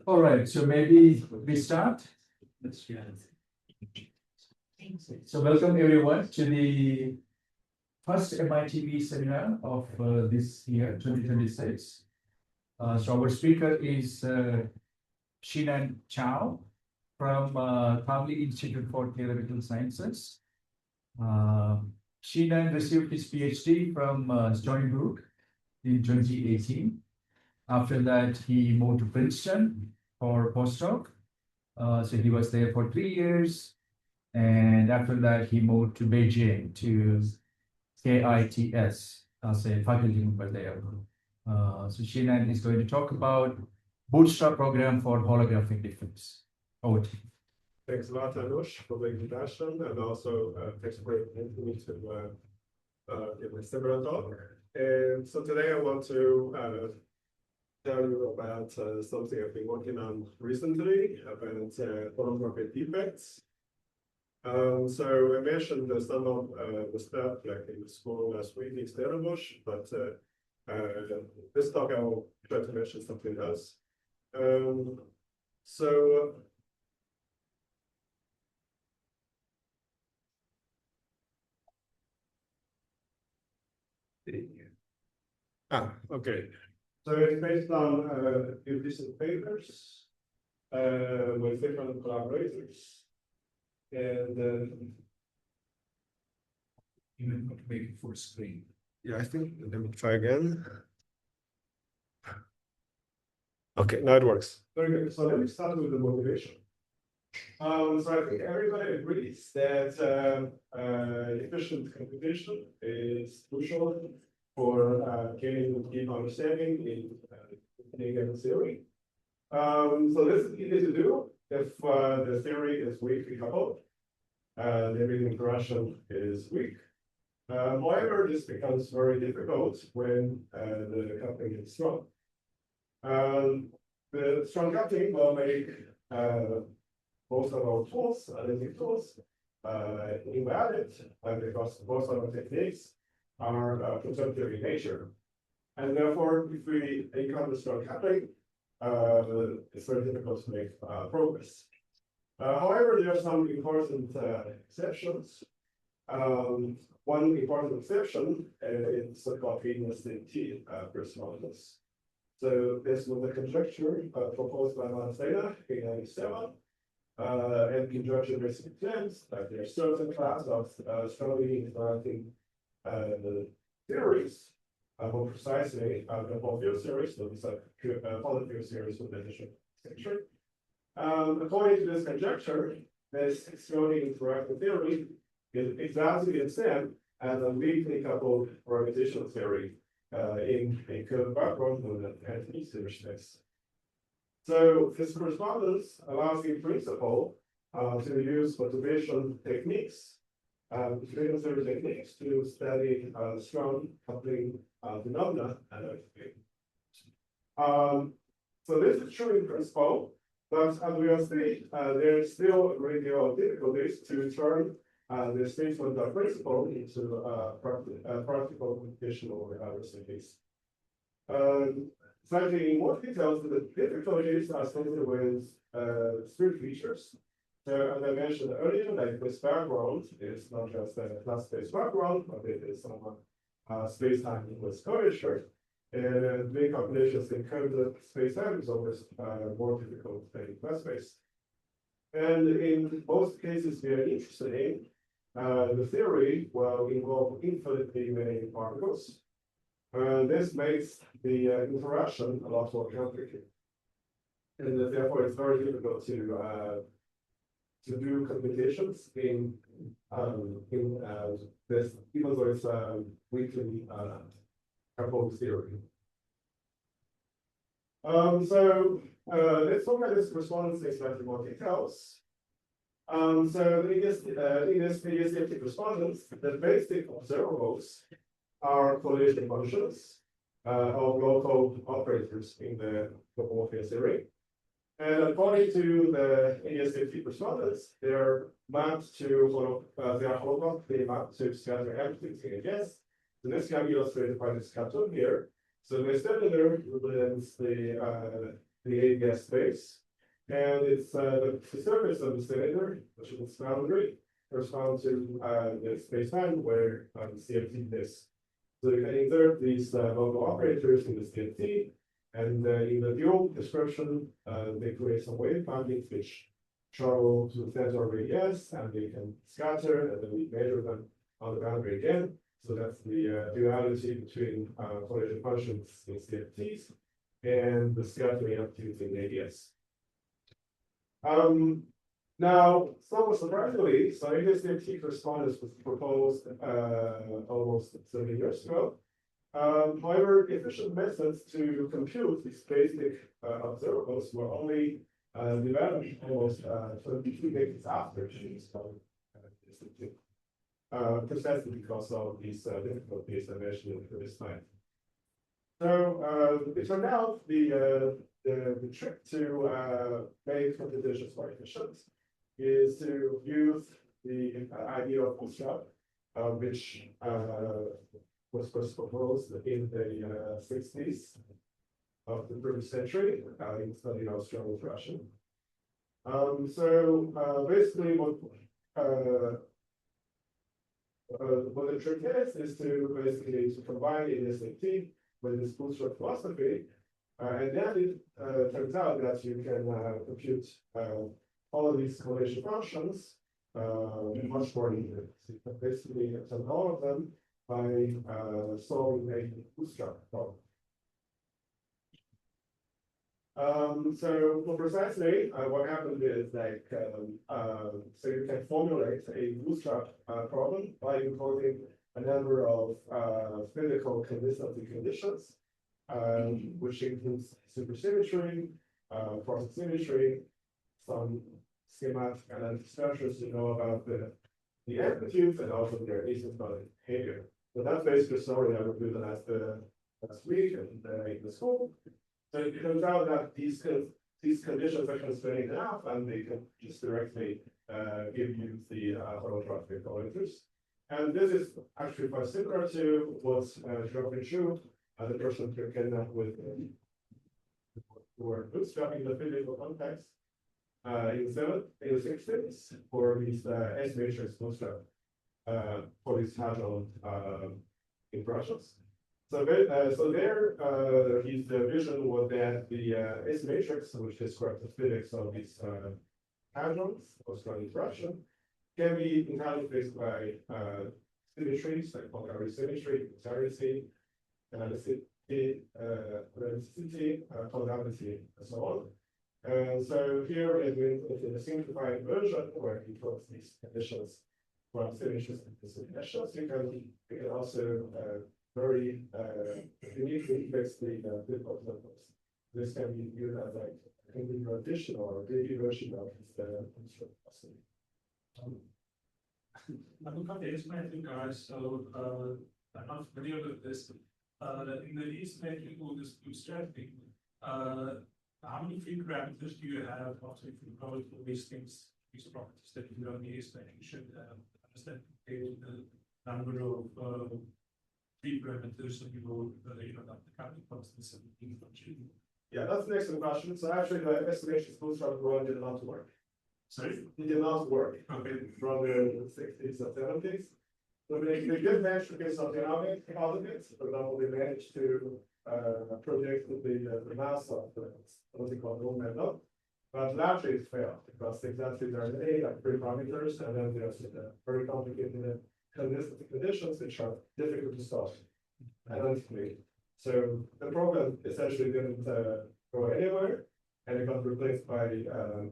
All right, so maybe we start. So welcome everyone to the first MITP seminar of this year, 2026. So our speaker is Xinan Zhou from Kavli Institute for Theoretical Sciences. Xinan received his PhD from Stony Brook in 2018. After that, he moved to Princeton for postdoc. So he was there for 3 years. And after that, he moved to Beijing to KITS as a faculty member there. So Xinan is going to talk about Bootstrap Program for Holographic Defects. Over to you. Thanks a lot, Anush, for the introduction, and also thanks for inviting me to give my seminar talk. And so today I want to tell you about something I've been working on recently about holographic defects. So I mentioned some of the stuff like in the school last week in Stellenbosch, but this talk I will try to mention something else. Okay. So it's based on a few recent papers with different collaborators. And You may not make it full screen. yeah, I think, let me try again. Okay, now it works. Very good. So let me start with the motivation. So I think everybody agrees that efficient computation is crucial for gaining deep understanding in any given theory. So this is easy to do if the theory is weakly coupled, the reading interaction is weak. However, this becomes very difficult when the coupling is strong. The strong coupling will make most of our tools, analytic tools, invalid because most of our techniques are presumptive in nature. And therefore, if we encounter strong coupling, it's very difficult to make progress. However, there are some important exceptions. One important exception is so-called T correspondence. So this was a conjecture proposed by Xinan in 1997. And conjecture basically claims that there are certain class of strongly interacting theories, more precisely the whole field series, so it's a quantum field series with additional extension. According to this conjecture, this strongly interacting theory is exactly the same as a weakly coupled organizational theory in a curved background with an anti-zero space. So this correspondence allows in principle to use motivation techniques, frequency theory techniques to study strong coupling phenomena analytically. So this is true in principle, but as we will see, there is still a great deal of difficulties to turn the statement of principle into practical computational recipes. Slightly in more details, the difficulties are associated with three features. So as I mentioned earlier, like this background is not just a class-based background, but it is some space-time with curvature. And doing calculations in curved space-time is always more difficult than class-based. And in most cases we are interested in, the theory will involve infinitely many particles. This makes the interaction a lot more complicated. And therefore it's very difficult to do computations in this, even though it's weakly coupled theory. So let's look at this correspondence in slightly more details. So in this mediastic correspondence, the basic observables are correlation functions of local operators in the topomorphic theory. And according to the NIThe respondents, they're mapped to they are holographically mapped to scatter amplitudes in ABS. So this can be illustrated by this cartoon here. So the cylinder represents the ABS space, and it's the surface of the cylinder, which is its boundary, corresponds to the space-time where the CFT is. So you can insert these local operators in the CFT. And in the dual description, they create some wave bindings which travel to the center of radius, and they can scatter, and then we measure them on the boundary again. So that's the duality between collision functions in CFTs and the scattering amplitudes in ADS. Now, somewhat surprisingly, so NIThe respondents was proposed almost 70 years ago. However, efficient methods to compute these basic observables were only developed almost 22 decades after Chinese precisely because of these difficulties I mentioned in the previous slide. So it turned out the trick to make computations more efficient is to use the idea of Bootstrap, which was first proposed in the 60s of the previous century in studying Australian Russian. So basically what the trick is to basically combine NIThe with this bootstrap philosophy, and then it turns out that you can compute all of these correlation functions much more easily. So you can basically obtain all of them by solving a bootstrap problem. So more precisely, what happened is like, so you can formulate a bootstrap problem by encoding a number of physical consistency conditions, which includes supersymmetry, process symmetry, some schematic analytic structures to know about the amplitudes and also their asymptotic behavior. So that's basically the story I reviewed last week in the school. So it turns out that these conditions are constrained enough, and they can just directly give you the holographic correlators. And this is actually quite similar to what Prof Xinan Zhou, the person who came up with who were bootstrapping the physical context in the 60s for these S-matrix bootstrap for these hadron impressions. So there, his vision was that the S-matrix, which describes the physics of these hadrons, Australian interaction, can be entirely fixed by symmetries like Kavli symmetry, variancy, elasticity, causality, and so on. And so here it's in a simplified version where he puts these conditions from symmetries into conditions. You can also very uniquely fix the difficult numbers. This can be used as like an additional or daily version of the construct possibility. I'm not guys, so I'm not familiar with this. In the least making all this bootstrapping, how many free parameters do you have after you know all these things, these properties that you don't need? You should understand the number of free parameters that you will have the counting constants and the function. Yeah, that's an excellent question. So actually, the estimation bootstrap program did not work. Sorry? It did not work. Okay. From the 60s and 70s. So they did manage to get some dynamic out of it. For example, they managed to project the mass of what they call null method. But largely it failed because exactly there are many like three parameters, and then there's very complicated conditions which are difficult to solve analytically. So the program essentially didn't go anywhere, and it got replaced by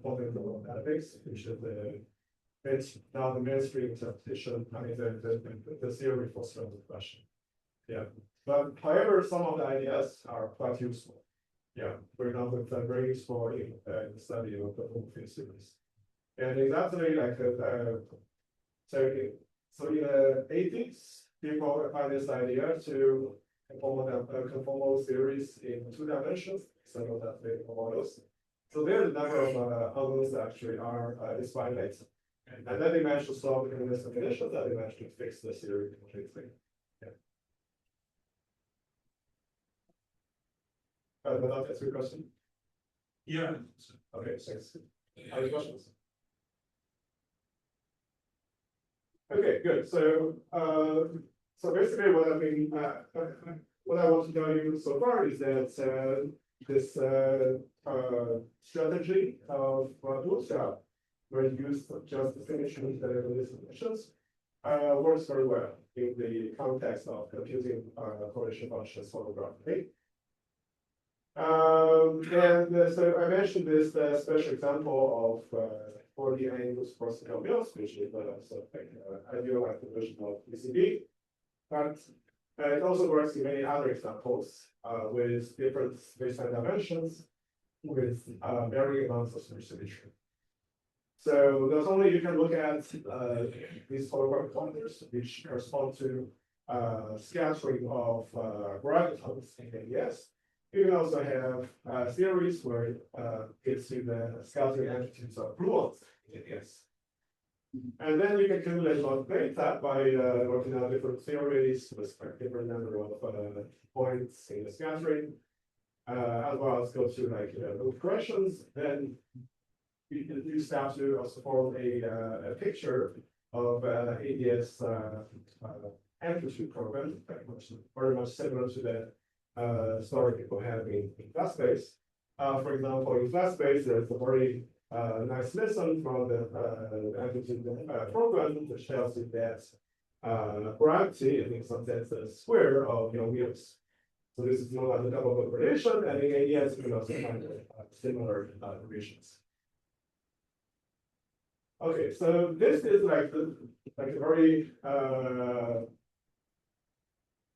polynomial analytics, which is now the mainstream interpretation. I mean, the theory for the question. Yeah, but however, some of the ideas are quite useful. Yeah, for example, it's very useful in the study of the whole field series. And exactly like so in the 80s, people applied this idea to conformal series in 2 dimensions, some of that models. So there's a number of algorithms that actually are is finite. And then they managed to solve the conditional conditions that they managed to fix the theory completely. Yeah. But that answer your question? Yeah. Okay, thanks. Other questions? Okay, good. So, so basically, what I've been, what I want to tell you so far is that this strategy of Bootstrap, where you use just the definitions that are in these definitions, works very well in the context of computing correlation functions holographically. So I mentioned this special example of 4D angles for polynomials, which is sort of like ideal version of PCB. But it also works in many other examples with different space-time dimensions with varying amounts of symmetry. So not only you can look at these holographic correlators, which correspond to scattering of gravitons in NITheCS. You can also have theories where it gets you the scattering amplitudes of gluons in NITheCS. And then you can accumulate a lot of data by working on different theories with a different number of points in the scattering, as well as go through like loop corrections. Then you can use that to also form a picture of NITheCS amplitude program, very much similar to the story people have in class space. For example, in class space, there's a very nice lesson from the amplitude program, which tells you that gravity is in some sense a square of your wheels. So this is known as a double relation, and in NITheCS, you can also find similar relations. Okay, so this is like a very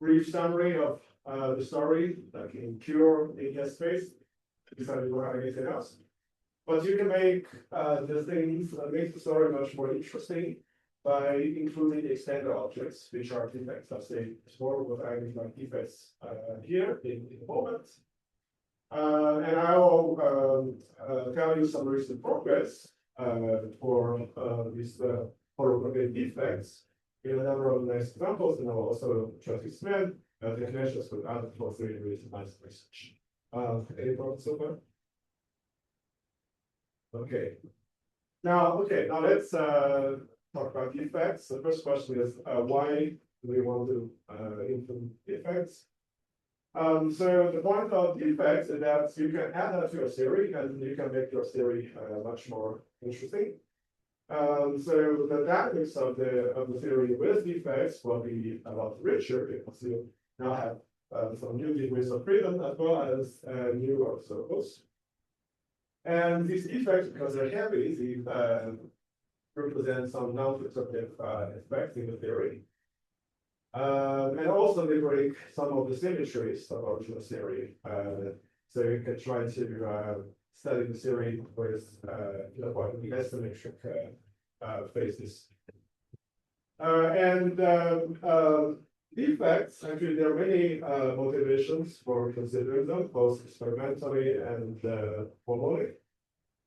brief summary of the story, like in pure NITheCS space. Besides, we don't have anything else. But you can make the things, make the story much more interesting by including the extended objects, which are defects. I'll say more what I mean by defects here in the moment. And I will tell you some recent progress for these holographic defects in a number of nice examples, and I will also try to expand the connections with other closely related nice research. Any problems so far? Okay. Now let's talk about defects. The first question is why do we want to implement defects? So the point of defects is that you can add that to your theory, and you can make your theory much more interesting. So the dynamics of the theory with defects will be a lot richer because you now have some new degrees of freedom as well as new order circles. And these defects, because they're heavy, they represent some non-fixative effects in the theory. And also they break some of the symmetries of original theory. So you can try to study the theory with asymmetric phases. Defects, actually, there are many motivations for considering them, both experimentally and formally.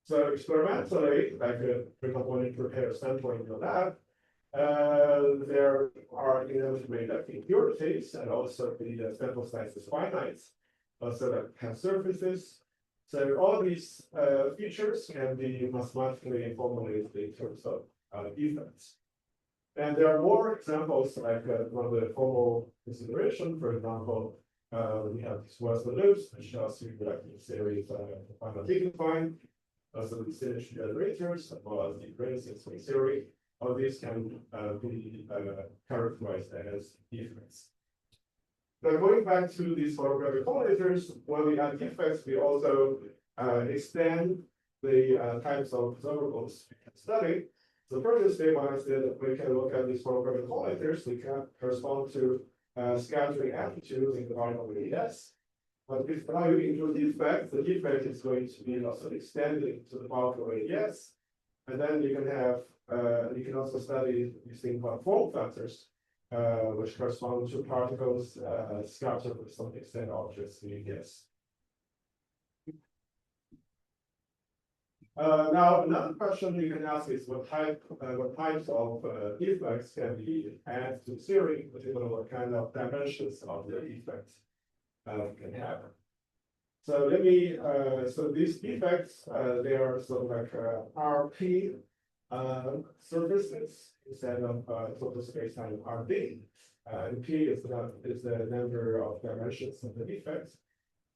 So experimentally, like for example, when you prepare a sample in your lab, there are inevitably impurities, and also the sample size is finite, so that have surfaces. So all these features can be mathematically formulated in terms of defects. And there are more examples, like one of the formal consideration. For example, we have these Western loops, which tells you like the series of finite dignified, also the synergy generators, as well as the gradients in theory. All these can be characterized as defects. Now, going back to these holographic correlators, when we add defects, we also extend the types of observables we can study. So first step is that we can look at these holographic correlators. They can correspond to scattering amplitudes in the variable NITheCS. But if now you include defects, the defect is going to be also extended to the bulk of NITheCS. And then you can have you can also study these things called form factors, which correspond to particles scattered with some extended objects in NITheCS. Now, another question you can ask is what types of defects can be added to theory, particularly what kind of dimensions of the defects can have. So let me, so these defects, they are sort of like RP surfaces instead of total space time RD. And P is the number of dimensions of the defects.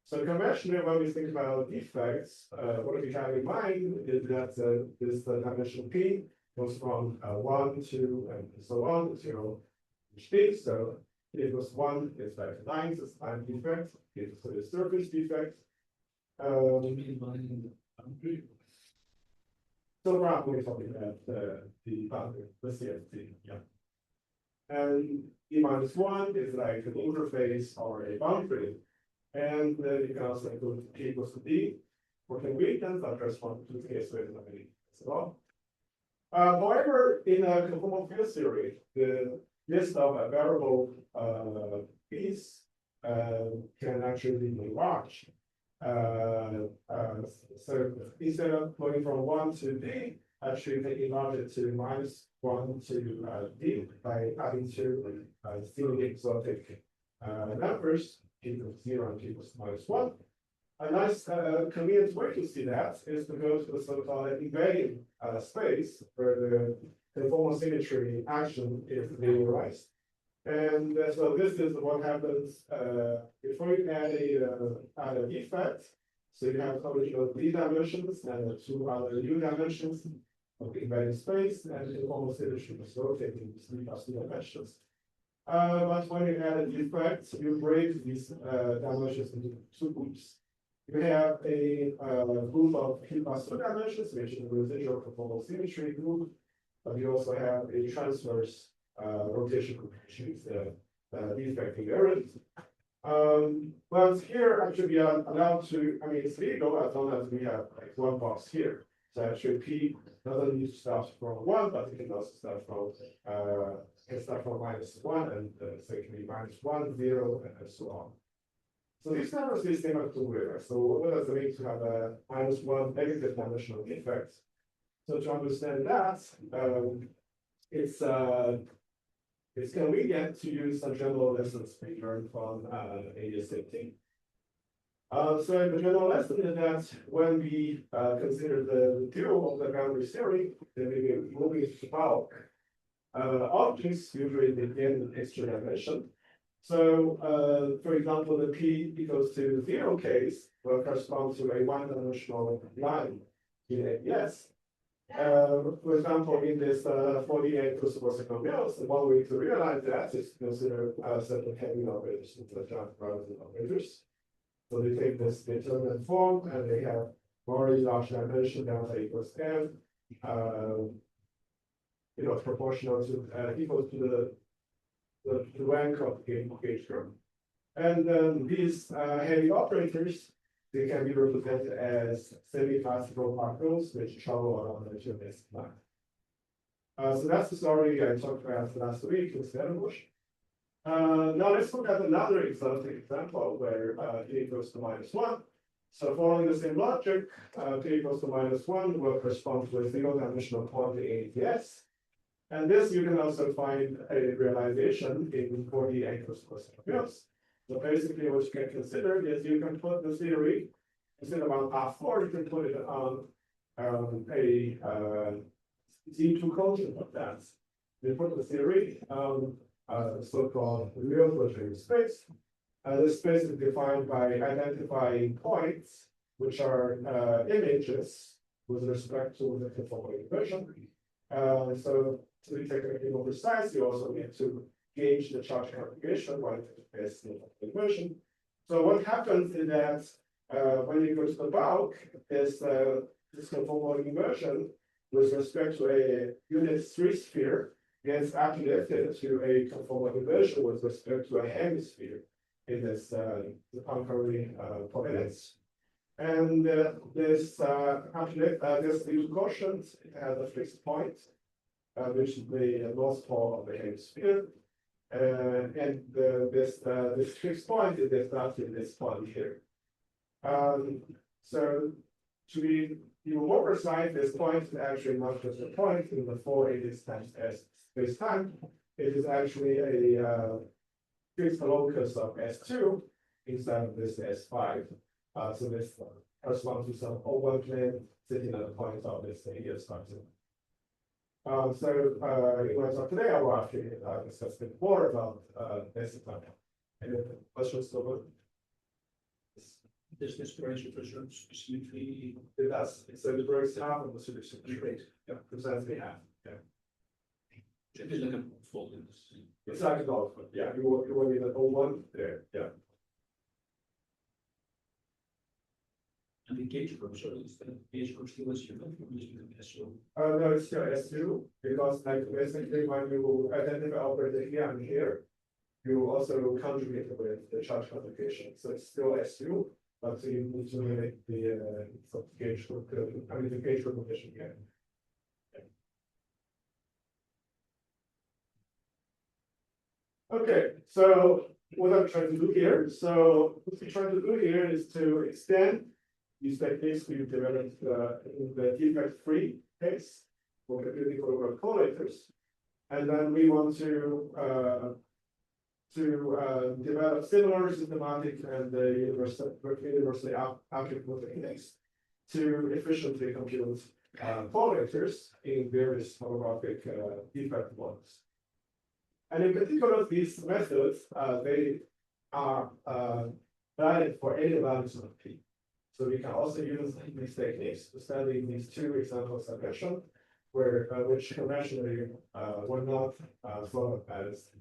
So conventionally, when we think about defects, what we have in mind is that this dimension P goes from 1, 2, and so on, 0, which means so it was 1 is like lines, it's time defect, it's a surface defect. So far, we're talking about the boundary, the CFT, yeah. And E minus 1 is like an interface or a boundary. And then you can also include P equals to D for convenience, that corresponds to the case with as well. However, in a conformal field theory, the list of variable P's can actually be large. So instead of going from 1 to D, actually they enlarge it to -1 to D by adding two theory exotic numbers, P equals 0 and P equals -1. A nice convenient way to see that is to go to the so-called invariant space where the conformal symmetry action is linearized. And so this is what happens before you add a defect. So you have original D dimensions and two other U dimensions of the invariant space, and the conformal symmetry is rotating these three dimensions. But when you add a defect, you break these dimensions into two groups. You have a group of P plus 2 dimensions, which is the residual conformal symmetry group, but you also have a transverse rotation group, which is the defect invariant. But here, actually, we are allowed to, I mean, it's legal as long as we have like one box here. So actually, P doesn't need to start from 1, but it can also start from -1, and so it can be -1, 0, and so on. So these numbers is similar to where. So what does it mean to have a -1 negative dimensional defect? So to understand that, it's convenient to use some general lessons we learned from AS18. So the general lesson is that when we consider the dual of the boundary theory, then we will move into bulk. Objects usually begin with extra dimension. So, for example, the P equals to 0 case will correspond to a one-dimensional line in AES. For example, in this 48 crucible signal mills, one way to realize that is to consider certain heavy operators into the giant relative operators. So they take this determinant form and they have very large dimension delta equals n, proportional to equal to the rank of the gauge group. And these heavy operators, they can be represented as semi-classical particles which travel along the geometric line. So that's the story I talked about last week in Stellenbosch. Now let's look at another example where P equals to -1. So following the same logic, P equals to -1 will correspond to a single-dimensional quantity ATS. And this you can also find a realization in 48 crucible signal mills. So basically what you can consider is you can put the theory, instead of on R4, you can put it on a Z2 quotient of that. You put the theory so-called real Quadratic space. This space is defined by identifying points, which are images with respect to the conformal inversion. So to be technically more precise, you also need to gauge the charge configuration while it is the inversion. So what happens is that when you go to the bulk, is this conformal inversion with respect to a unit 3 sphere gets activated to a conformal inversion with respect to a hemisphere in this the concurrent coordinates. And this little quotient has a fixed point, which is the north pole of the hemisphere. And this fixed point is exactly this point here. So to be even more precise, this point is actually not just a point in the 480 times S space-time. It is actually a fixed locus of S2 instead of this S5. So this corresponds to some O1 plane sitting at the point of this ES function. So in my talk today, I will actually discuss a bit more about this example. Any questions over? This desperation preserve specifically. It does. So it breaks half of the solution. Great. Yeah, precisely half. Yeah. It is like a fold in this. It's like a dog foot. Yeah, you will need an O1 there. Yeah. And the gauge group, so is the gauge group still as you know, using the SO? No, it's still S2 because like basically when you identify operator here and here, you also conjugate with the charge complication. So it's still S2, but you need to make the gauge group, the gauge group condition again. Okay, so what I'm trying to do here, what we're trying to do here is to extend these techniques we developed in the defect-free case for computing correlators, and then we want to develop similar systematic and universally applicable techniques to efficiently compute correlators in various holographic defect models. And in particular, these methods, they are valid for any values of P. So we can also use these techniques to study these two examples I mentioned, which conventionally were not thought of as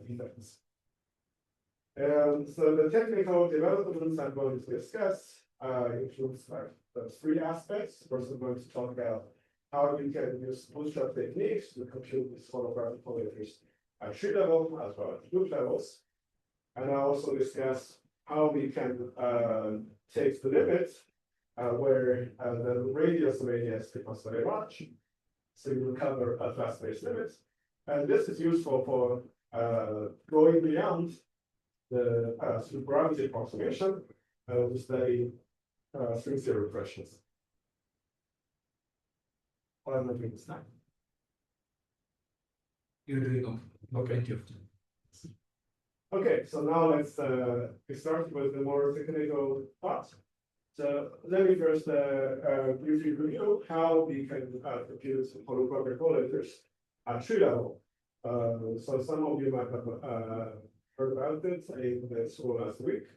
defects. And so the technical developments I'm going to discuss includes those three aspects. First, I'm going to talk about how you can use bootstrap techniques to compute these holographic correlators at tree level as well as group levels. And I also discuss how we can take the limit where the radius of ADS becomes very large. So you recover a fast-based limit. And this is useful for going beyond the supergravity approximation to study string theory regressions. What am I doing this time? You're doing okay. Thank you. Okay, so now let's start with the more technical part. So let me first briefly review how we can compute holographic correlators at tree level. So some of you might have heard about it in the school last week,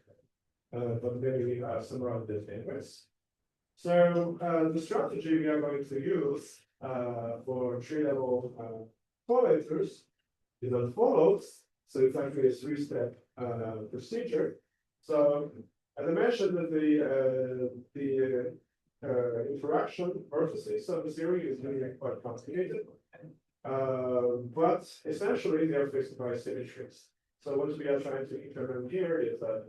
but maybe summarize it anyways. So the strategy we are going to use for tree level correlators is as follows. So it's actually a three-step procedure. So as I mentioned, that the interaction vertices of the theory is really quite complicated, but essentially they are fixed by symmetries. So what we are trying to implement here is a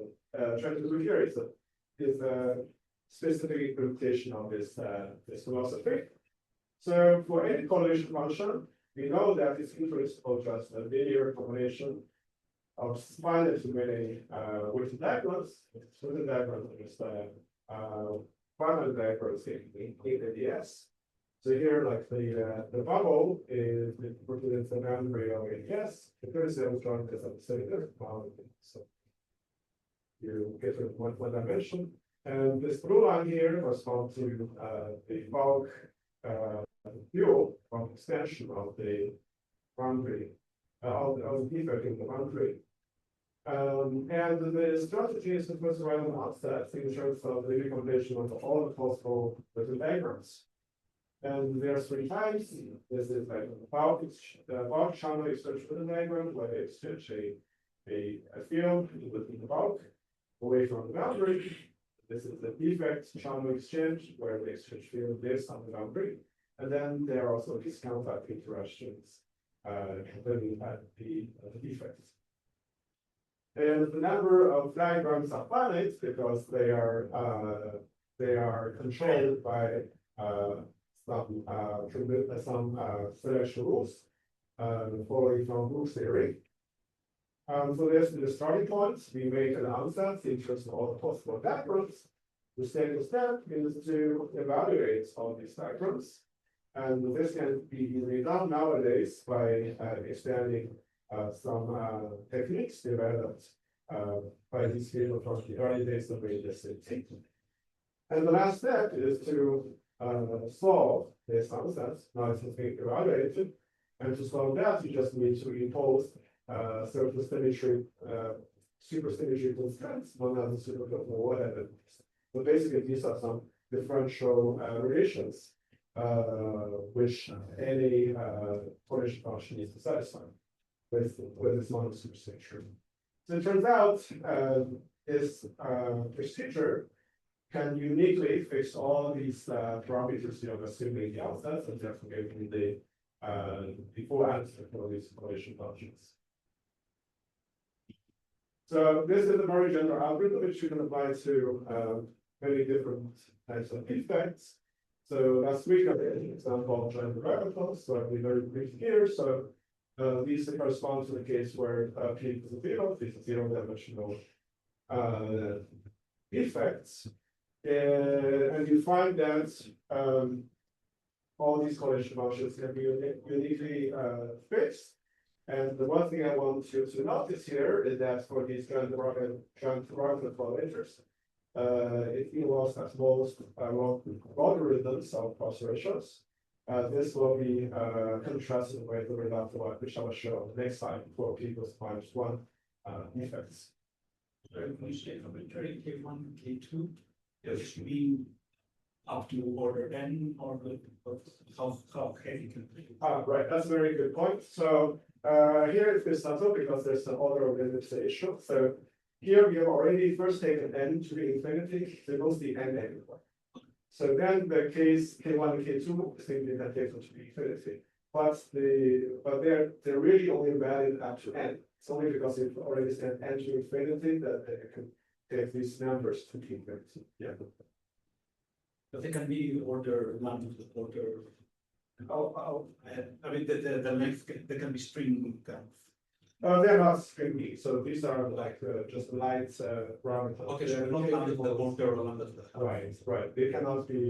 specific implementation of this philosophy. So for any correlation function, we know that it's introducible just a linear combination of finitely many weighted diagrams. Weighted diagrams are just finite diagrams in ADS. So here, like the bubble is represents the boundary of ADS. The first electron is at the center. So you get to one dimension, and this blue line here corresponds to the bulk fuel of extension of the boundary of the defect in the boundary. And the strategy is to first write an offset in terms of the recombination of all the possible weighted diagrams. And there are three types. This is like the bulk channel extension diagram, where they exchange a field within the bulk away from the boundary. This is the defect channel exchange, where they exchange field based on the boundary. And then there are also discount type interactions depending on the defects. And the number of diagrams are finite because they are controlled by some selection rules following from rule theory. So there's the starting point. We make an ansatz in terms of all the possible diagrams. The second step is to evaluate all these diagrams. And this can be easily done nowadays by extending some techniques developed by these people from the early days of radiosity. And the last step is to solve this nonsense. Now it's being evaluated. And to solve that, you just need to impose certain symmetry, supersymmetry constraints, known as the superconformal whatever. So basically, these are some differential relations which any correlation function needs to satisfy with this model supersymmetry. So it turns out this procedure can uniquely fix all these parameters you know, assuming the outset and therefore giving the full answer for these correlation functions. So this is a very general algorithm which you can apply to many different types of defects. So last week I did an example of giant variables, so I'll be very brief here. So these correspond to the case where P equals 0, this is zero-dimensional defects. And you find that all these correlation functions can be uniquely fixed. And the one thing I want you to notice here is that for these giant correlators, it involves at most logarithms of cross ratios. This will be contrasted with the result which I will show next time for P equals -1 defects. So when you say arbitrary K1, K2, does it mean up to order n or how heavy can it be? Right, that's a very good point. So here it's a bit subtle because there's an order of indexation. So here we have already first taken n to be infinity, so mostly n everywhere. So then the case K1 and K2 simply can take them to be infinity. But they're really only valid up to n. It's only because we've already sent n to infinity that they can take these numbers to be infinity. Yeah. But they can be order lambda to the order. I mean, the length they can be string kind of. They're not stringy, so these are like just light parameters. Okay, so not lambda to the order or lambda to the. Right, right. They cannot be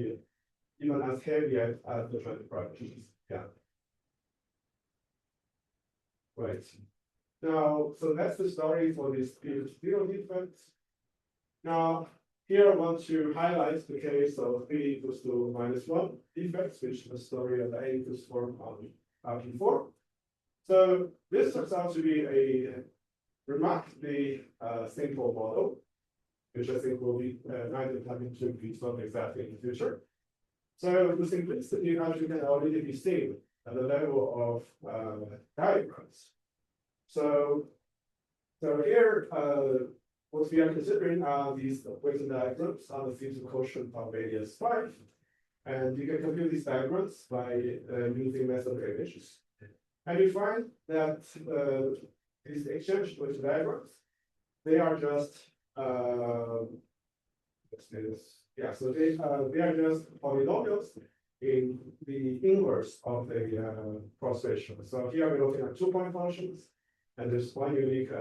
even as heavy as the trend properties. Yeah. Right. Now, so that's the story for these zero defects. Now, here I want to highlight the case of P equals to -1 defects, which is the story of A equals 4 on P4. So this turns out to be a remarkably simple model, which I think will be neither having to be solved exactly in the future. So the simplicity as you can already be seen at the level of diagrams. So here what we are considering are these weighted diagrams on the physical quotient of radius 5. And you can compute these diagrams by using method of images. And you find that these exchange weighted diagrams, they are just let's say this. Yeah, so they are just polynomials in the inverse of the cross ratio. So here we're looking at 2-point functions. And there's one unique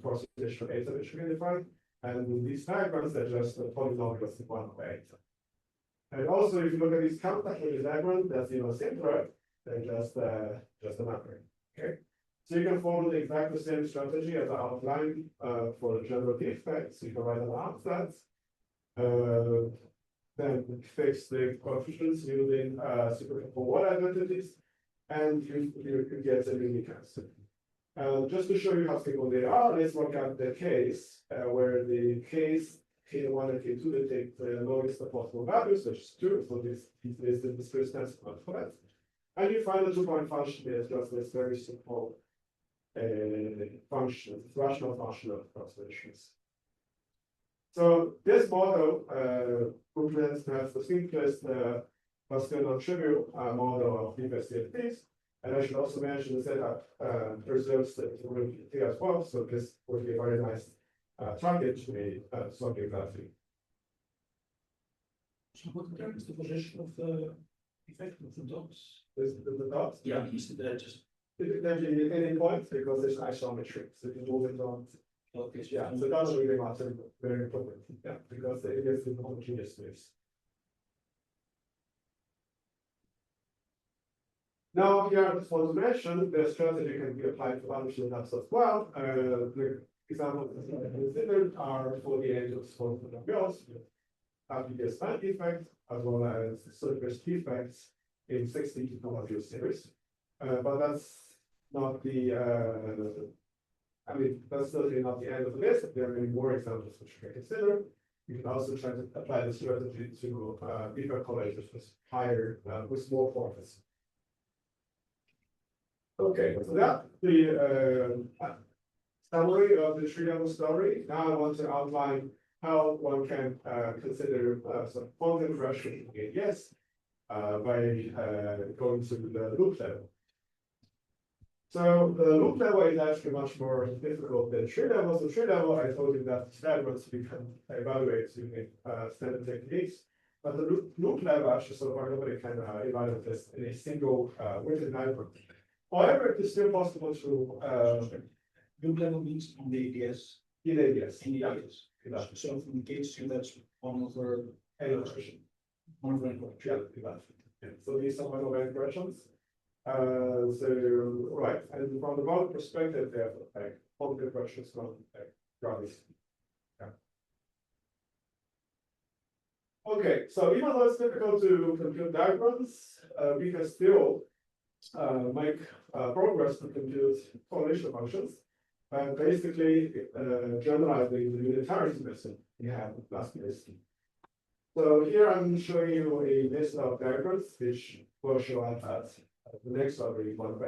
cross ratio eta which we can define. And these diagrams are just polynomials in 1/8. And also, if you look at these contact with diagram, that's even simpler than just a number. Okay. So you can follow the exact same strategy as I outlined for the general defects. You can write an outset, then fix the coefficients using superconformal identities, and you get a unique answer. Just to show you how simple they are, let's work out the case where the case K1 and K2 they take the lowest of possible values, which is 2. So this is the discrete tensor for that. And you find the 2-point function is just this very simple function, rational function of cross ratios. So this model represents perhaps the simplest but still non-trivial model of defect CFTs. And I should also mention the setup preserves the integrity as well. So this would be a very nice target to be solving exactly. So what is the position of the effect of the dots? The dots? Yeah, you said that just. It can be any point because it's isometric. So if you move it on Okay, Yeah, so that's really matter very important. Yeah, because it is in homogeneous space. Now, here I just want to mention the strategy can be applied to functional apps as well. The examples that I considered are for the edge of small bills, NITheCS MITP defect, as well as surface defects in 16 module series. But that's not the, I mean, that's certainly not the end of the list. There are many more examples which you can consider. You can also try to apply the strategy to defect correlators with higher, with more formats. Okay, so that's the summary of the tree-level story. Now I want to outline how one can consider some content correction in NITheCS by going to the loop level. So the loop level is actually much more difficult than tree level. So tree level, I told you that diagrams we can evaluate using standard techniques. But the loop level actually so far nobody can evaluate this in a single written diagram. However, it is still possible to Loop level means on the ADS. in NITheCS. In the Yeah, ADS. exactly. So from case two, that's one over. Any question? One over n. Yeah, exactly. Yeah. So these are one of the questions. So right, and from the model perspective, they have like all the questions from Jarvis. Yeah. Okay, so even though it's difficult to compute diagrams, we can still make progress to compute correlation functions. And basically, generalizing the unitarity method we have last case. So here I'm showing you a list of diagrams which will show up at the next already one of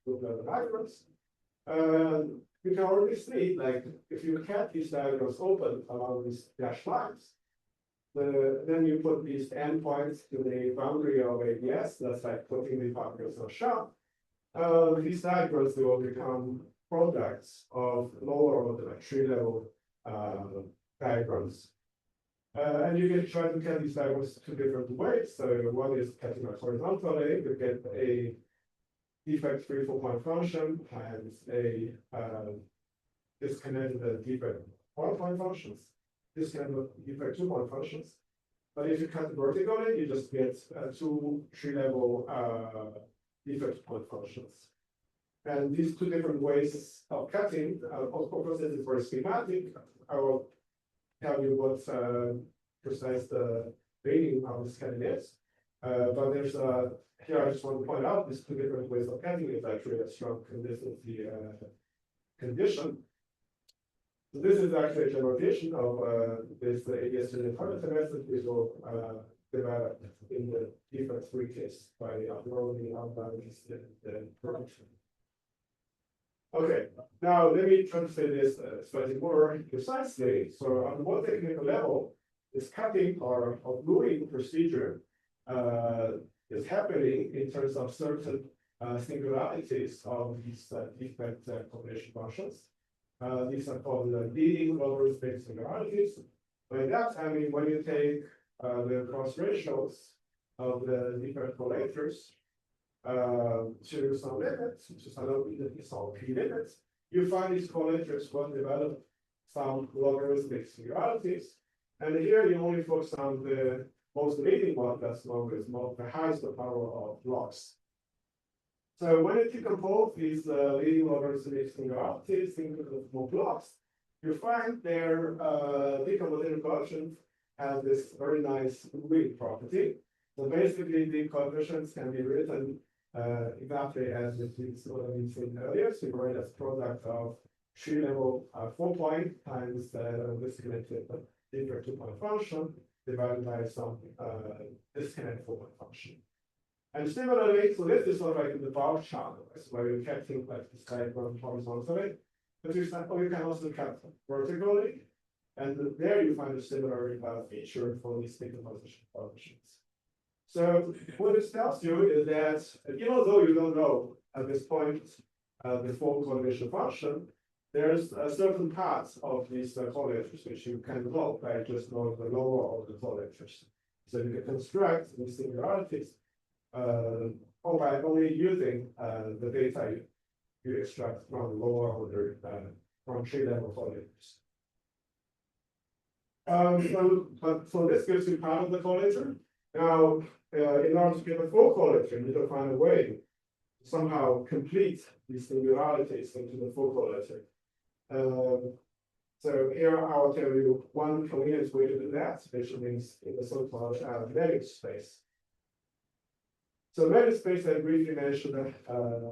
loop level diagrams. You can already see, like, if you kept these diagrams open along these dashed lines, then you put these endpoints to the boundary of ADS, that's like putting the boundaries on shop. These diagrams will become products of lower order, like tree level diagrams. And you can try to get these diagrams two different ways. So one is cutting horizontally, you get a defect free 4-point function and a disconnected defect 1-point functions, disconnected defect 2-point functions. But if you cut vertically, you just get two tree level defect point functions. And these two different ways of cutting, of course, this is very schematic. I will tell you what precise the rating of this cutting is. But there's here I just want to point out these two different ways of cutting is actually a strong consistency condition. So this is actually a generalization of this ADS unitarity method which will develop in the defect free case by uploading outliers the production. Okay, now let me translate this slightly more precisely. So on one technical level, this cutting or gluing procedure is happening in terms of certain singularities of these defect combination functions. These are called leading logarithmic singularities. By that, I mean when you take the cross ratios of the different correlators to some limits, to some p limits, you find these correlators will develop some logarithmic singularities. And here you only focus on the most leading one, that's known as the highest power of logs. So when you decompose these leading logarithmic singularities into more blocks, you find their decomposition coefficients have this very nice weight property. So basically, the coefficients can be written exactly as it is what I've seen earlier. So you write as product of tree level 4-point times disconnected different 2-point function divided by some disconnected 4-point function. And similarly, so this is sort of like in the bar chart, where you can think like this diagram horizontally, but you can also cut vertically, and there you find a similar feature for these decomposition functions. So what this tells you is that even though you don't know at this point the full correlation function, there's a certain parts of these correlators which you can know by just knowing the lower of the correlators. So you can construct these singularities or by only using the data you extract from lower order from tree-level correlators. So this gives you part of the correlator. Now, in order to get a full correlator, you need to find a way to somehow complete these singularities into the full correlator. So here I will tell you one convenient way to do that, which means in the so-called valued space. So valued space I briefly mentioned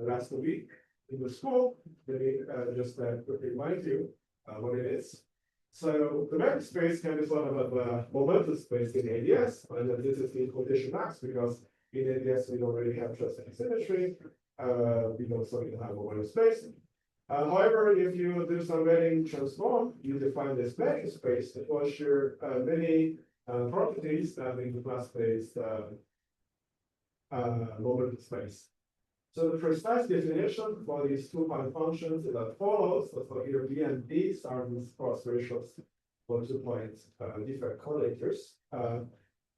last week in the school. Let me just quickly remind you what it is. So the valued space can be sort of a momentum space in ADS, and this is in quotation marks because in ADS we don't really have just symmetry. We also have a momentum space. However, if you do some varying transform, you define this valued space that will share many properties that in the class-based momentum space. So the precise definition for these two-point functions is as follows. So for here, B and D are these cross ratios for two-point defect correlators. And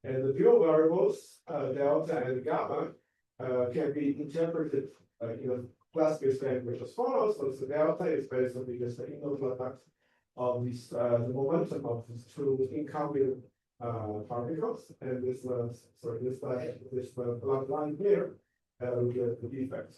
the dual variables, delta and gamma, can be interpreted in a class-based language as follows. So the delta is basically just the inner product of this, the momentum of these two incoming particles, and this black line here will get the defect.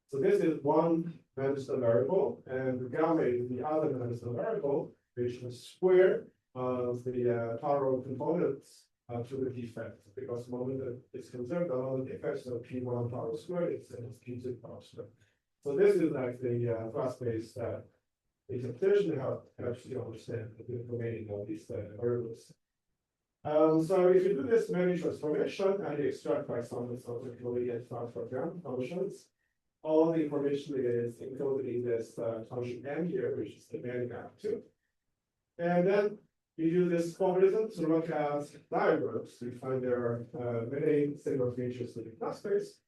So this is one dimensional variable, and the gamma is the other dimensional variable, which is square of the power of components to the defect, because momentum is conserved along the defect, so P1 power squared is P2 power squared. So this is like the class-based interpretation helps you understand the meaning of these variables. So if you do this many transformation and you extract, for example, some Kavli program functions, all the information is encoded in this function M here, which is the main amplitude. And then you use this formalism to look at diagrams. You find there are many similar features to the class space.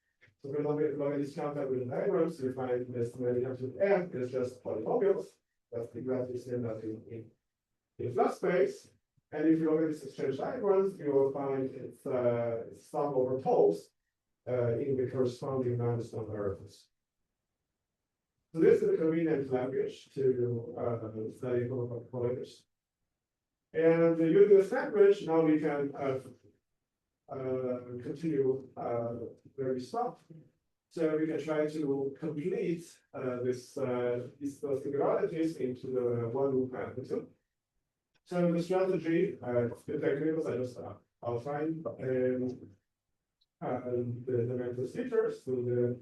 So when you look at these contact with diagrams, you find this main amplitude M is just polynomials. That's exactly the same as in class space. And if you look at this exchange diagrams, you will find it's sum over poles in the corresponding dimensional variables. So this is a convenient language to study correlators. And using this language, now we can continue where we stopped. So we can try to complete these singularities into the one loop amplitude. So the strategy, the techniques I just outlined, and the main procedures. So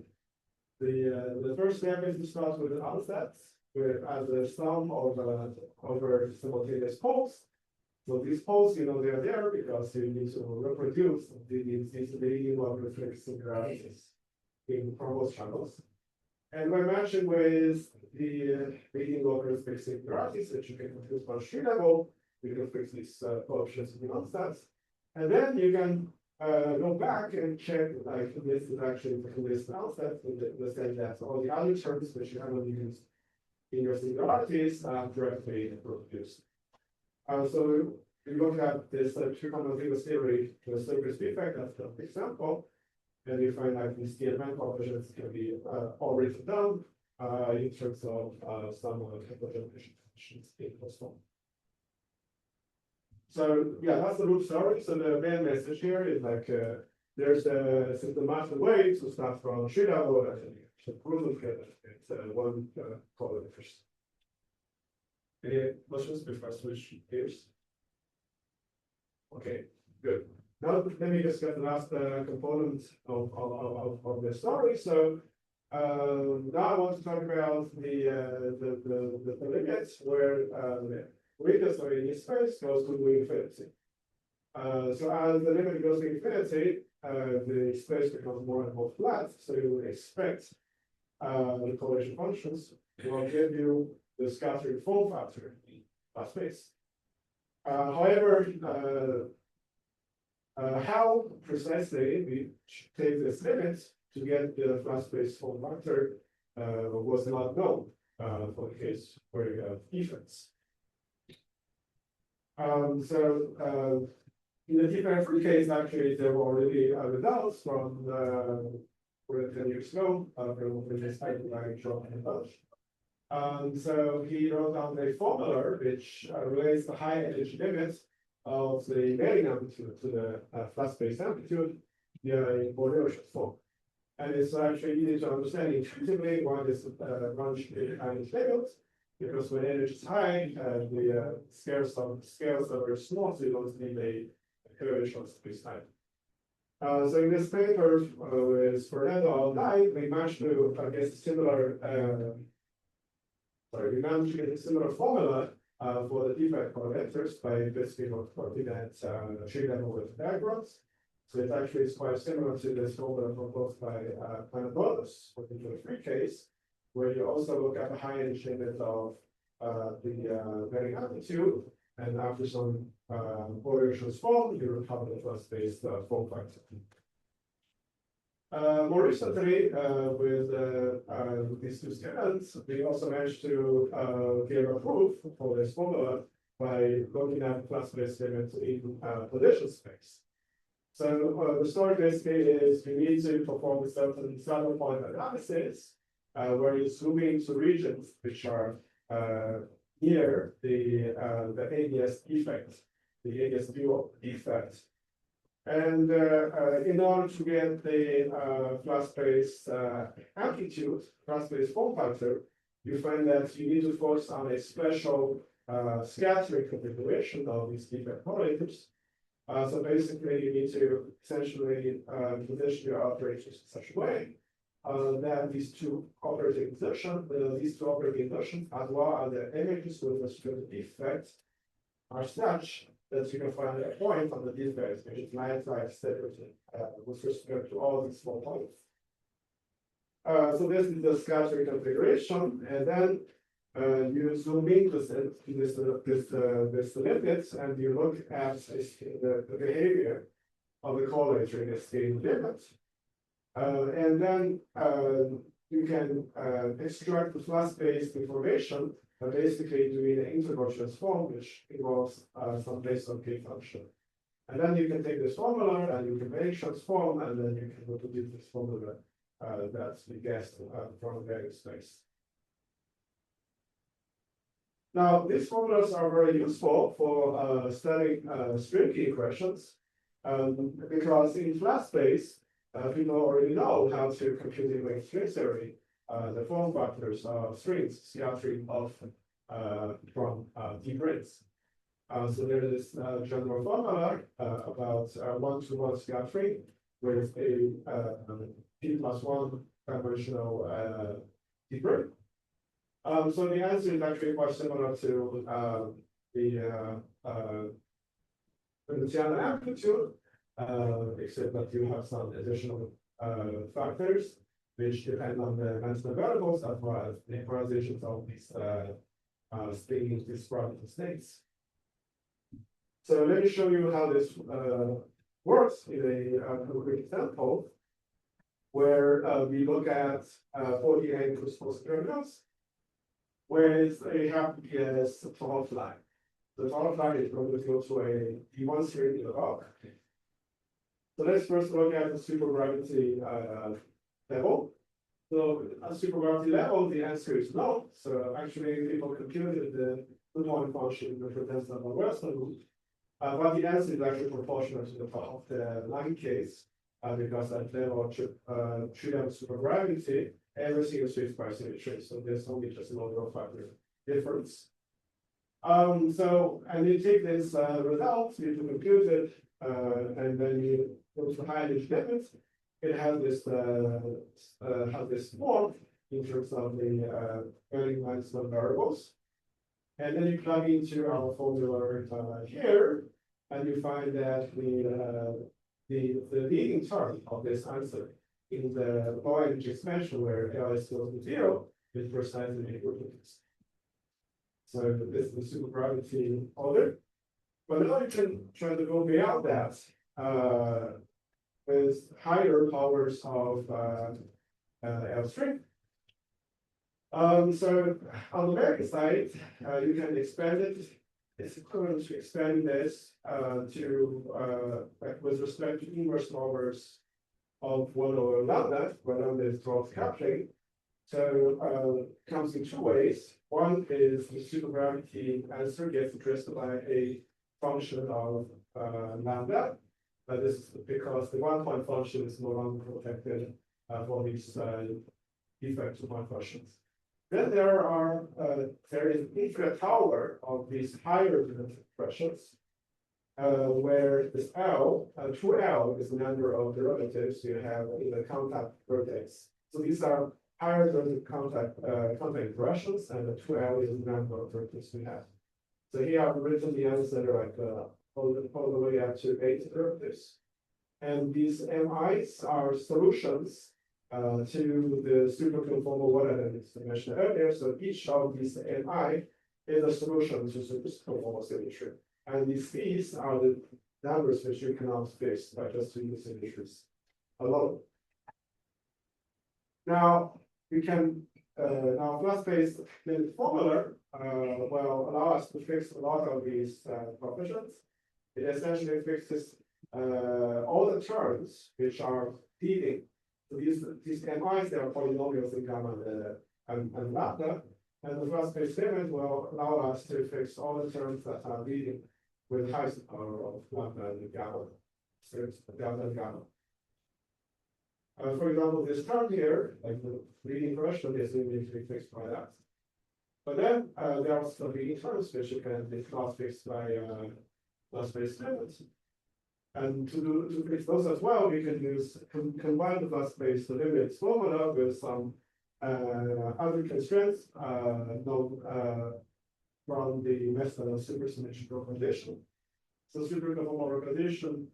the first step is to start with an ansatz, where as a sum of over simultaneous poles. So these poles, you know, they are there because you need to reproduce these leading logarithmic singularities in both channels. And by matching with the leading logarithmic singularities that you can compute on tree level, you can fix these coefficients in the ansatz. And then you can go back and check like this is actually the this ansatz in the sense that all the other terms which you haven't used in your singularities are directly reproduced. So we look at this trigonometric theory to a surface defect as an example, and you find that these DMN coefficients can be all written down in terms of some calculation functions in this form. So yeah, that's the root story. So the main message here is like there's a systematic way to start from tree level and prove it's one correlator first. Any questions before I switch gears? Okay, good. Now let me discuss the last component of the story. So now I want to talk about the limits where the radius of any space goes to infinity. So as the limit goes to infinity, the space becomes more and more flat. So you would expect the correlation functions will give you the scattering form factor in that space. However, how precisely we take this limit to get the flat space form factor was not known for the case where you have defects. So in the defect free case, actually, there were already results from 10 years ago from this pipeline shown in the bunch. So he wrote down a formula which relates the high energy limit of the varying amplitude to the flat space amplitude via a Borel form. And it's actually easy to understand intuitively why this branch is labeled, because when energy is high, the scales are very small, so you don't need a curvature of space time. So in this paper with Fernando Aldai, we managed to get a similar formula for the defect correlators by basically working at tree level with diagrams. So it actually is quite similar to this formula proposed by Planet Bonus for the free case, where you also look at the high energy limit of the varying amplitude, and after some Fourier transform, you recover the first space form factor. More recently, with these two students, we also managed to give a proof for this formula by looking at flat space limit in position space. So the story basically is you need to perform a certain saddle point analysis where you zoom into regions which are near the ADS defect, the ADS view defect. And in order to get the flat space amplitude, flat space form factor, you find that you need to focus on a special scattering configuration of these defect correlators. So basically, you need to essentially position your operators in such a way that these two operating positions, as well as the images with respect to defects, are such that you can find a point on the defects which is 95 separated with respect to all these 4 points. So this is the scattering configuration, and then you zoom into this limit, and you look at the behavior of the correlator in the scaling limit. And then you can extract the flat space information by basically doing an integral transform, which involves some base on K function. And then you can take this formula and you can make transform, and then you can reproduce this formula that we guessed from the varying space. Now, these formulas are very useful for studying string key questions, because in flat space, people already know how to compute in string theory the form factors of strings, CR3 of from deep rings. So there is this general formula about 1-to-1 CR3 with a p+1 dimensional deep ring. So the answer is actually quite similar to the Xinan amplitude, except that you have some additional factors which depend on the dimensional variables as well as the equalizations of these spinning disparate states. So let me show you how this works in a concrete example where we look at 48 response terminals, where we have this fault line. The fault line is going to go to a D1 string in the log. So let's first look at the supergravity level. So at supergravity level, the answer is no. So actually, people computed the two-point function which represents the Western root. But the answer is actually proportional to the fault line case, because at level trivial supergravity, everything is fixed by symmetry. So there's only just a local factor difference. And you take this result, you compute it, and then you go to high energy limit. It has this form in terms of the varying maximum variables. And then you plug into our formula here, and you find that the leading term of this answer in the low energy expansion where L is equal to 0 is precisely equal to this. So this is the supergravity order. But now you can try to go beyond that with higher powers of L string. So on the back side, you can expand it. It's equivalent to expanding this with respect to inverse numbers of 1 over lambda, where lambda is 12 coupling. So comes in two ways. One is the supergravity answer gets addressed by a function of lambda. But this is because the one-point function is no longer protected for these defect two-point functions. Then there is infinite power of these higher expressions, where this L, 2L is the number of derivatives you have in the contact vertex. So these are higher than contact expressions, and the 2L is the number of vertices we have. So here I've written the answer like all the way up to 8 derivatives. And these MIs are solutions to the superconformal what I mentioned earlier. So each of these MI is a solution to superconformal symmetry. And these C's are the numbers which you cannot fix by just using symmetries alone. Now we can now class-based limit formula will allow us to fix a lot of these properties. It essentially fixes all the terms which are leading. So these MIs, they are polynomials in gamma and lambda, and the class-based limit will allow us to fix all the terms that are leading with highest power of lambda and gamma, so it's delta and gamma. For example, this term here, like the leading question, is immediately fixed by that. But then there are also leading terms which you can be class fixed by class-based limits. And to fix those as well, we can use combine the class-based limits formula with some other constraints known from the method of supersymmetrical condition. So superconformal condition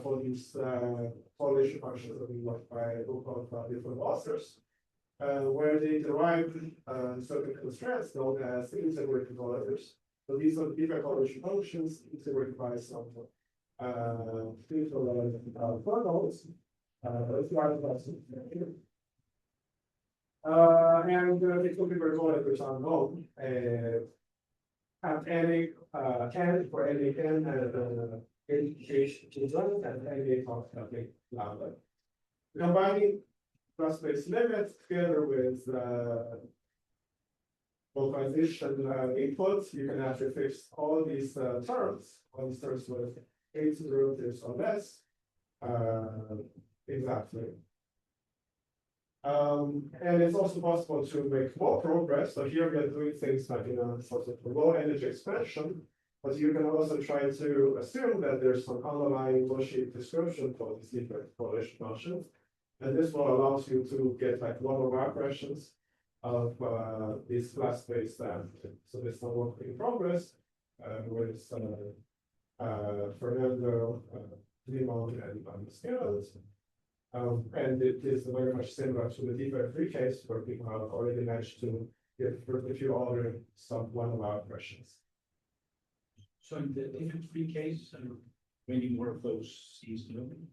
for these correlation functions that we work by a group of different authors, where they derive certain constraints known as integrated correlators. So these are defect correlation functions integrated by some kernels. And it will be correlators are known at any n for any n and and any lambda. Combining class-based limits together with localization inputs, you can actually fix all these terms with 8 derivatives or less exactly. And it's also possible to make more progress. So here we are doing things like sort of low energy expansion, but you can also try to assume that there's some underlying low-shape description for these different correlation functions. And this will allow you to get like one-over questions of these class-based so there's some work in progress with Fernando, Limon, and Scales. And it is very much similar to the defect free case where people have already managed to get a few other sub one-over questions. So in the defect free case, many more of those C's moving.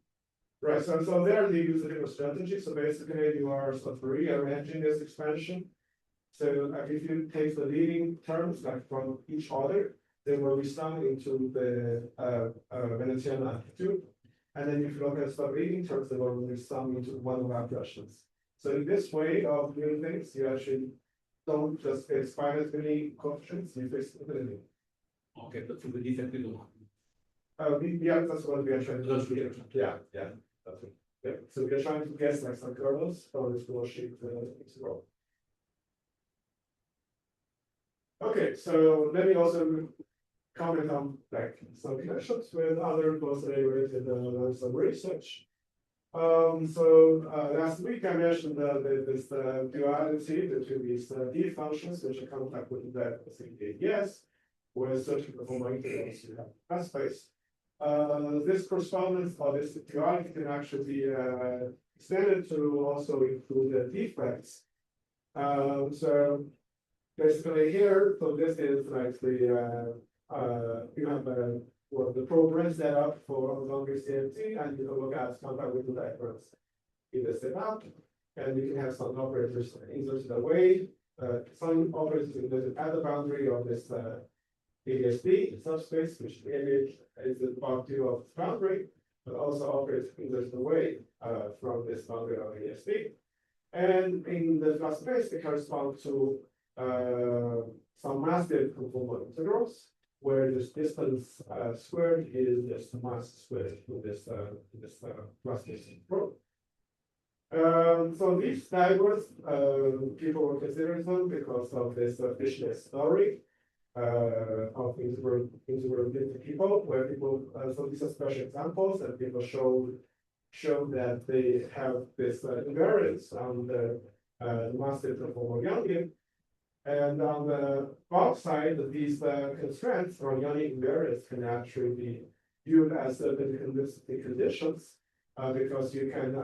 Right, so there they use a different strategy. So basically you are sort of rearranging this expansion. So if you take the leading terms like from each other, they will resum into the Venetian amplitude. And then if you look at sub-leading terms, they will resum into one-over questions. So in this way of doing things, you actually don't just fix finite many coefficients, you fix infinity. Okay, but for the defect below. Yeah, that's what we are trying to do. Yeah, that's it. Yeah. So we are trying to guess like some kernels for this flow sheet integral. Okay, so let me also comment on like some connections with other closely related some research. Last week I mentioned this duality between these D functions which are contact with that NITheCS, where certain conformal integrals you have class space. This correspondence or this duality can actually be extended to also include the defects. So basically here, so this is like the you have the program set up for longer CFT, and you can look at contact with the diagrams in the setup, and you can have some operators inserted away, some operators inserted at the boundary of this ASD subspace, which the image is the boundary of the boundary, but also operators inserted away from this boundary of ASD. And in the flat space, they correspond to some massive conformal integrals, where this distance squared is just the mass squared to this flat space group. So these diagrams, people were considering them because of this fishness story of integrability people, where people, so these are special examples, and people show that they have this invariance on the massive conformal Youngin. And on the box side, these constraints or Youngin invariance can actually be viewed as the conditions. Because you can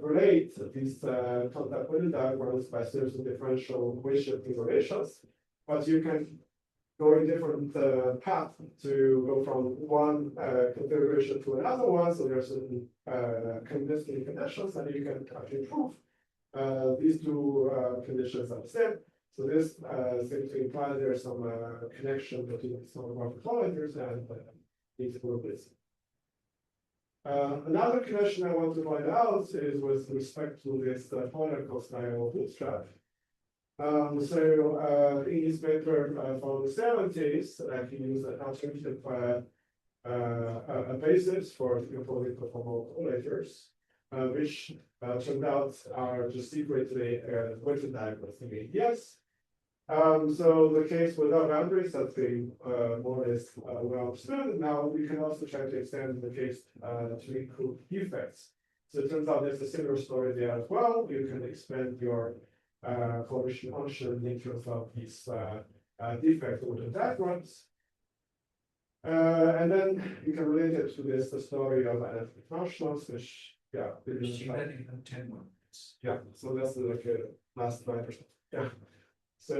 relate these contact window diagrams by series of differential equation relations, but you can go in different path to go from one configuration to another one. So there's certain conditioning conditions, and you can actually prove these two conditions are the same. So this seems to imply there's some connection between some of our correlators and these probabilities. Another connection I want to point out is with respect to this political style bootstrap. So in his paper from the 70s, he used an alternative a basis for composing conformal correlators, which turned out are just secretly weighted diagrams in NITheCS. So the case without boundaries has been more or less well understood. Now we can also try to extend the case to include defects. So it turns out there's a similar story there as well. You can expand your correlation function in terms of these defect order diagrams. And then you can relate it to this the story of analytic functionals, which yeah, yeah. So that's like a last slide or something. Yeah. So,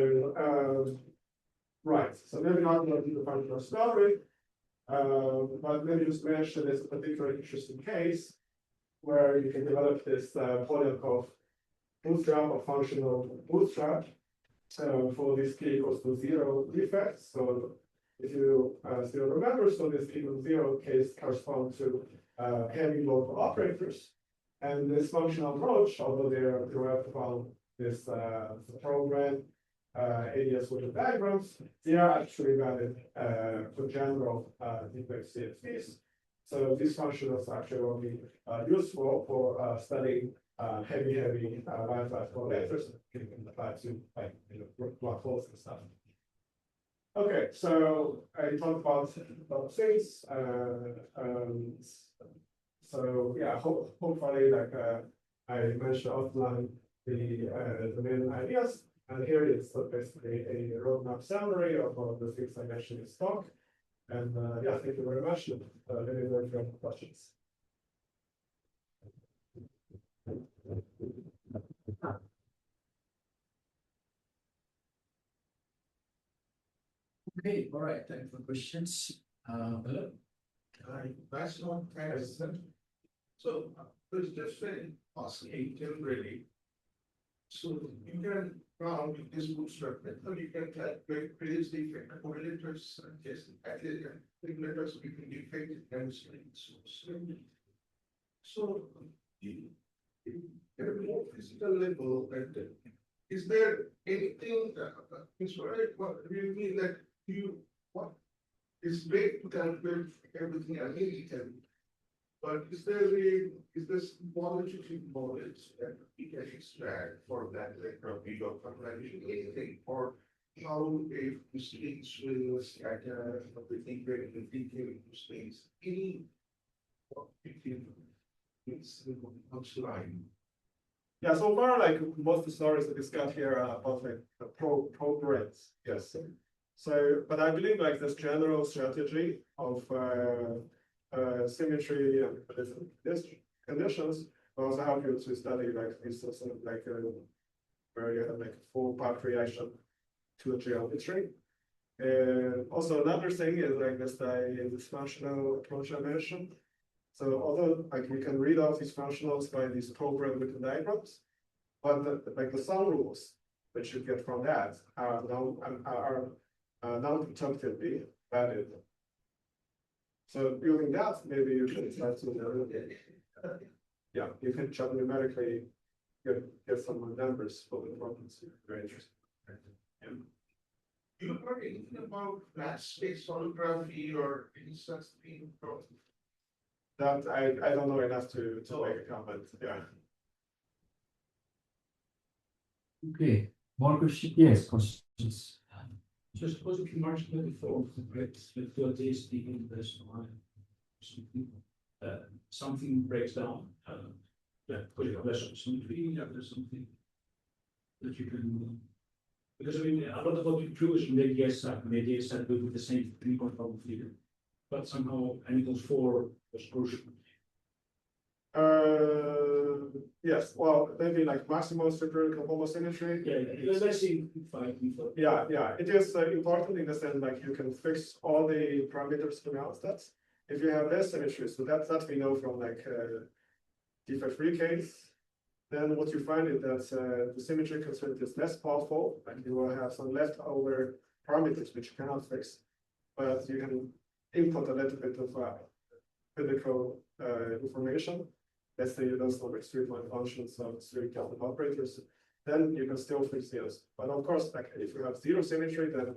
right, so maybe not going to do the functional story, but maybe just mention this particularly interesting case where you can develop this polynomial bootstrap or functional bootstrap for this k equals to 0 defect. So if you still remember, so this k equals 0 case corresponds to heavy local operators. And this functional approach, although they are derived from this program, ADS with the diagrams, they are actually valid for general defect CFCs. So these functions actually will be useful for studying heavy Wi-Fi correlators that can apply to like black holes and stuff. Okay, so I talked about things. So yeah, hopefully like I mentioned outline the main ideas. And here is basically a roadmap summary of all of the things I mentioned in this talk. And yeah, thank you very much. Let me know if you have questions. Okay, all right, time for questions. Hello. Hi, that's not consistent. So there's different oscillate generally. So you can round this bootstrap method, you can calculate previous defect correlators and just regulators we can defect and so at a more physical level, is there anything what do you mean that what is great to calculate everything analytically? But is this qualitative knowledge that we can extract for that we don't anything, or how if the states will scatter everything very in detail into states, any what we can it's line. Yeah, so far, like most of the stories that discussed here are about like the programs. Yes. So, but I believe like this general strategy of symmetry and this conditions will also help you to study like this sort of like where you have like a full part creation to a geometry. And also another thing is like this functional approach I mentioned. So although like we can read off these functionals by these program with the diagrams, but the sum rules that you get from that are non-presumptively valid. So using that, maybe you can try to yeah, you can try numerically get some numbers for the problems. Very interesting. Yeah. Do you heard anything about flat space holography or any such thing from? That I don't know enough to make a comment. Yeah. Okay, more questions? Yes, questions. So suppose if you mark 24, right, with your DSD in this line, something, something breaks down, yeah, because you have less symmetry, there's something that you can, because I mean, a lot of what you do is NITheCS set with the same 3.5 figure, but somehow n equals 4 was crucial. Yes, well, maybe like maximal super conformal symmetry. Yeah, let's see 5.4. Yeah, it is important in the sense like you can fix all the parameters from stats. If you have less symmetry, so that we know from like defect free case, then what you find is that the symmetry constraint is less powerful, and you will have some leftover parameters which you cannot fix, but you can input a little bit of physical information. Let's say you know some like streetline functions of street count operators, then you can still fix those. But of course, like if you have zero symmetry, then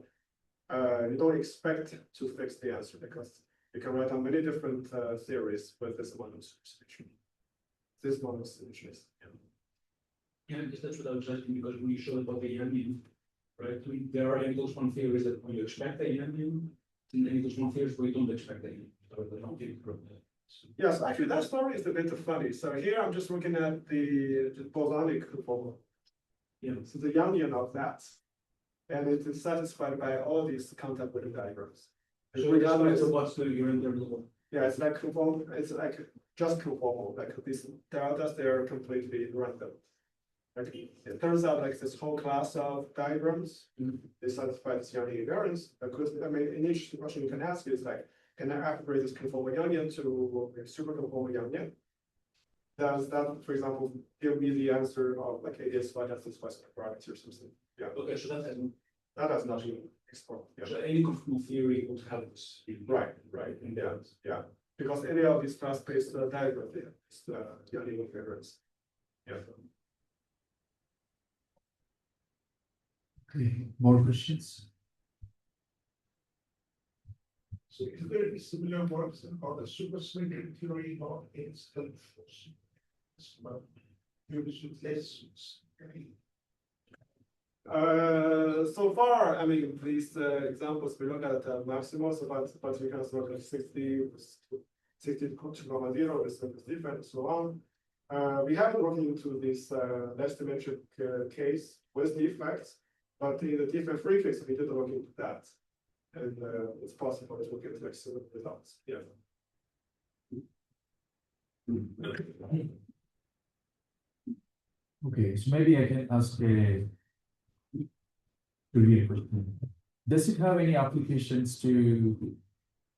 you don't expect to fix the answer because you can write on many different theories with this amount of symmetry. This amount of symmetries. Yeah, I guess that's what I was asking, because when you show about the Yannian, right, there are n equals 1 theories that when you expect a Yannian, and n equals 1 theories where you don't expect a Yannian. So they don't give Yes, actually, that story is a bit funny. So here I'm just looking at the bosonic conformal. Yeah. So the Yannian of that, and it is satisfied by all these contact with diagrams. So regardless of what's doing your interval. Yeah, it's like conformal. It's like just conformal. Like these deltas, they are completely random. Like it turns out, like this whole class of diagrams, they satisfy this Yannian invariance. Because I mean, initial question you can ask is like, can I upgrade this conformal Yannian to a super conformal Yannian? Does that, for example, give me the answer of like it is what this question parameter or something? Yeah. Okay, so That has not been explored. Yeah. so any conformal theory would help us. Right. Yeah. Because any of these class-based diagrams, it's the Yannian invariance. Yeah. Okay, more questions? So is there any similar works on the supersymmetric theory of its helpful? Maybe with less. So far, I mean, these examples we look at maximals, but we can also look at 60 to 0 is different, and so on. We haven't looked into this less symmetric case with defects, but in the defect free case, we did look into that. And it's possible that we'll get like similar results. Yeah. Okay, so maybe I can ask a trivia question. Does it have any applications to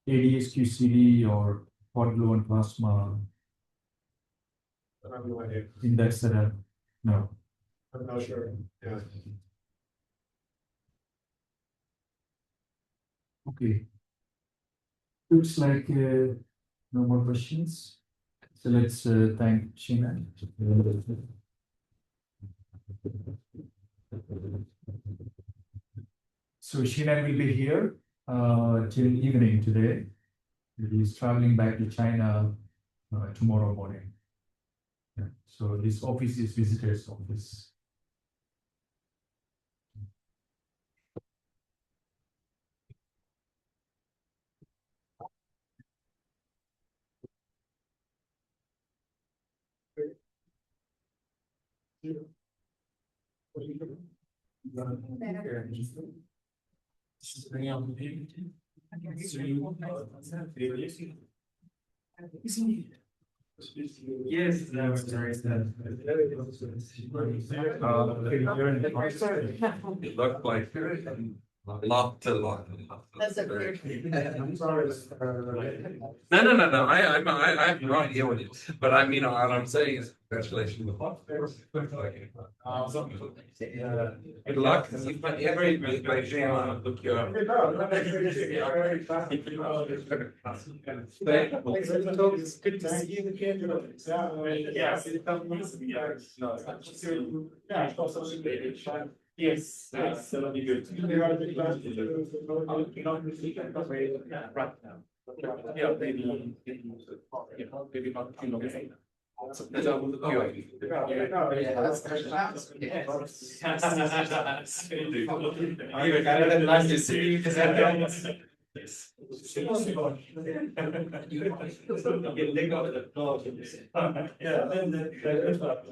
ADS-QCD or hot glue and plasma I have no idea. in that setup? No. I'm not sure. Yeah. Okay. Looks like no more questions. So let's thank Xinan. So Xinan will be here till evening today. He's traveling back to China tomorrow morning. Yeah. So this office is visitor's office. Yes, that was very sad. It looked like Lot. That's a weird. I'm sorry. No. I have no idea what it is, but I mean, what I'm saying is congratulations. Good luck. You've got every look you up. It's good to see you. Yes. Yes, that'll be good. Yeah, maybe not too long. That's all with the nice to see you. Yes. Yeah,